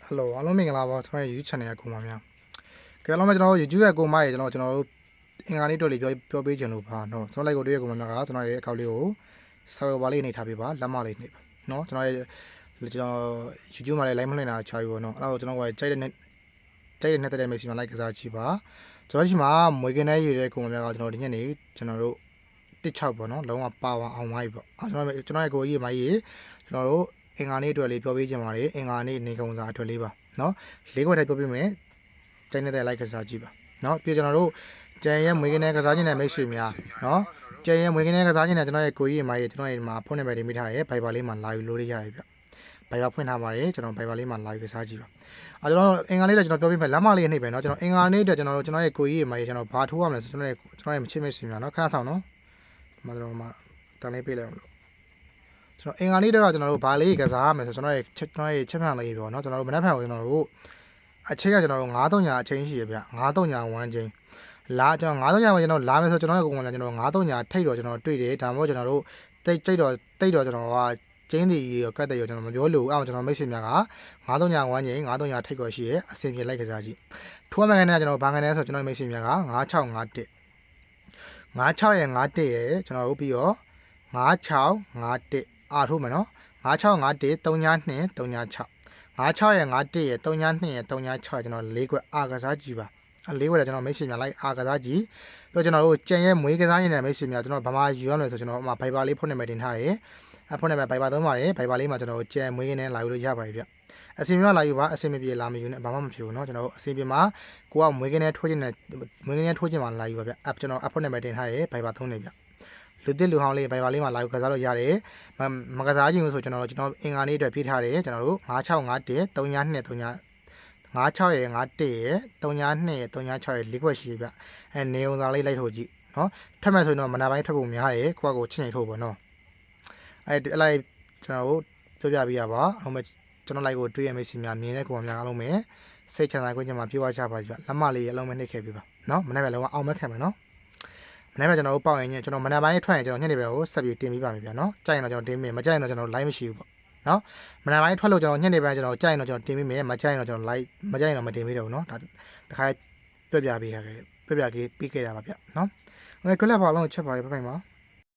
Hello အားလုံးမင်္ဂလာပါကျွန်တော်ရဲ့ YouTube channel ကိုမှာများကြည့်လို့ကျွန်တော် YouTube ရဲ့ကိုမရဲ့ကျွန်တော်တို့အင်္ဂါနေ့တွေ့လေးပြောပေးချင်လို့ပါနော်ကျွန်တော်လိုက်ကိုတွေ့ရကိုမှာများကကျွန်တော်ရဲ့အကောင့်လေးကိုဆောက်ပါလေးနှိပ်ထားပေးပါလက်မလေးနှိပ်ပါနော်ကျွန်တော်ရဲ့YouTube မှာလည်း live မလှည့်တာချာပြီပေါ့နော်အဲ့တော့ကျွန်တော်ကကြိုက်တဲ့တဲ့ message မှာ like ကစားကြည့်ပါကျွန်တော်ဒီမှာမွေးကင်းတဲ့ရည်တဲ့ကိုမှာများကကျွန်တော်ဒီညနေကျွန်တော်တို့16ပေါ့နော်လုံးဝပါဝါအောင်သွားပြီပေါ့ကျွန်တော်ရဲ့ကိုကြီးမကြီးကျွန်တော်တို့အင်္ဂါနေ့အတွက်လေးပြောပေးချင်ပါတယ်အင်္ဂါနေ့နေကုံစာအတွက်လေးပါနော်လေးခွက်ထိုက်ပြောပေးမယ်တိုင်းတဲ့ like ကစားကြည့်ပါနော်ပြီးကျွန်တော်တို့ကျန်ရဲ့မွေးကင်းတဲ့ကစားခြင်းနဲ့မိတ်ဆွေများနော်ကျန်ရဲ့မွေးကင်းတဲ့ကစားခြင်းနဲ့ကျွန်တော်ရဲ့ကိုကြီးမကြီးကျွန်တော်ရဲ့မှာဖုန်းနံပါတ်တွေမိထားရဲ Viber လေးမှာလာယူလို့ရရပြီဗျ Viber ဖွင့်ထားပါတယ်ကျွန်တော် Viber လေးမှာလာယူကစားကြည့်ပါကျွန်တော်အင်္ဂါနေ့တော့ကျွန်တော်ပြောပေးမယ်လမ်းမလေးနှိပ်ပဲနော်ကျွန်တော်အင်္ဂါနေ့အတွက်ကျွန်တော်ရဲ့ကိုကြီးမကြီးကျွန်တော်ဘာထိုးရမလဲဆိုကျွန်တော်ရဲ့မချစ်မိတ်ဆွေများနော်ခဏဆောင်နော်မတော်မှာတန်းလေးပေးလိုက်အောင်လို့ကျွန်တော်အင်္ဂါနေ့တော့ကျွန်တော်တို့ဘာလေးကစားရမယ်ဆိုကျွန်တော်ရဲ့ချက်ဖန်လေးပေါ့နော်ကျွန်တော်တို့မနက်ဖြန်ကိုကျွန်တော်တို့အချိန်ကကျွန်တော်တို့9-3ညာအချိန်ရှိရဗျ9-3ညာ1ချိန်လာကျွန်တော်9-3ညာမှာကျွန်တော်လာမယ်ဆိုကျွန်တော်ရဲ့ကိုယ်ကကျွန်တော်9-3ညာထိတ်တော့ကျွန်တော်တွေ့တယ်ဒါမှမဟုတ်ကျွန်တော်တို့တိတ်တော့ကျွန်တော်ကကျင်းစီရောကတ်တယ်ရောကျွန်တော်မပြောလို့အောင်ကျွန်တော်မိတ်ဆွေများက9-3ညာ1ချိန်9-3ညာထိတ်တော့ရှိရဲအစင်ပြေလိုက်ကစားကြည့်ထိုးမှန်ကန်တဲ့ကျွန်တော်ဘာကန်လဲဆိုကျွန်တော်မိတ်ဆွေများက9-6-5-1 9-6ရဲ့5-1ရဲ့ကျွန်တော်တို့ပြီးတော့9-6-5-1အားထိုးမယ်နော်9-6-5-1 3-2 3-6 9-6ရဲ့5-1ရဲ့3-2ရဲ့3-6ကျွန်တော်၄ခွက်အားကစားကြည့်ပါ၄ခွက်လည်းကျွန်တော်မိတ်ဆွေများလိုက်အားကစားကြည့်ပြီးတော့ကျွန်တော်တို့ကြံရဲ့မွေးကစားနေတဲ့မိတ်ဆွေများကျွန်တော်ဗမာယူရမယ်ဆိုကျွန်တော်အမှ Viber လေးဖုန်းနံပါတ်တင်ထားတယ်ဖုန်းနံပါတ် Viber သုံးပါတယ် Viber လေးမှာကျွန်တော်ကြံမွေးကင်းနဲ့လာယူလို့ရပါတယ်ဗျအစီအမလာယူပါအစီအမပြေလာမယူနဲ့ဘာမှမဖြစ်ဘူးเนาะကျွန်တော်အစီအပြေမှာကိုကမွေးကင်းနဲ့ထိုးခြင်းနဲ့မွေးကင်းနဲ့ထိုးခြင်းမှာလာယူပါဗျကျွန်တော်ဖုန်းနံပါတ်တင်ထားတယ် Viber သုံးနေဗျလူသစ်လူဟောင်းလေး Viber လေးမှာလာယူကစားလို့ရတယ်မကစားခြင်းလို့ဆိုကျွန်တော်အင်္ဂါနေ့အတွက်ပြေးထားတယ်ကျွန်တော်တို့9-6-5-1 3-2 9-6ရဲ့5-1ရဲ့3-2ရဲ့3-6ရဲ့၄ခွက်ရှိဗျနေုံစာလေးလိုက်ထုတ်ကြည့်เนาะထပ်မှဆိုရင်တော့မနာပိုင်းထပ်ဖို့များတယ်ကိုယ့်ကိုချင်းချင်းထုတ်ပေါ့เนาะအဲ့လိုက်ကျွန်တော်တို့ပြောပြပေးရပါအောင်မကျွန်တော်လိုက်ကိုတွေ့ရမယ့်စီများမြင်တဲ့ကိုယ်များအားလုံးပဲစိတ်ချမ်းသာကိုညမှာပြေဝကြပါကြလက်မလေးအလုံးမဲ့နှိပ်ခဲ့ပေးပါเนาะမနေ့ကလည်းအောင်မဲ့ခံမယ်เนาะမနေ့ကကျွန်တော်တို့ပေါက်ရင်ကျွန်တော်မနေ့ပိုင်းထွက်ရင်ကျွန်တော်ညနေပဲကိုဆက်ပြီးတင်ပေးပါမယ်ဗျာเนาะကြိုက်ရင်တော့ကျွန်တော်တင်ပေးမယ်မကြိုက်ရင်တော့ကျွန်တော် live မရှိဘူးပေါ့เนาะမနေ့ပိုင်းထွက်လို့ကျွန်တော်ညနေပိုင်းကျွန်တော်ကြိုက်ရင်တော့ကျွန်တော်တင်ပေးမယ်မကြိုက်ရင်တော့ကျွန်တော် live မကြိုက်ရင်တော့မတင်ပေးတော့ဘူးเนาะဒါတခါပြပြပေးတာခဲ့ပြပြပြီးခဲ့တာပါဗျာเนาะငါကလည်းဘာလို့ချက်ပါလဲပြပိုင်ပါ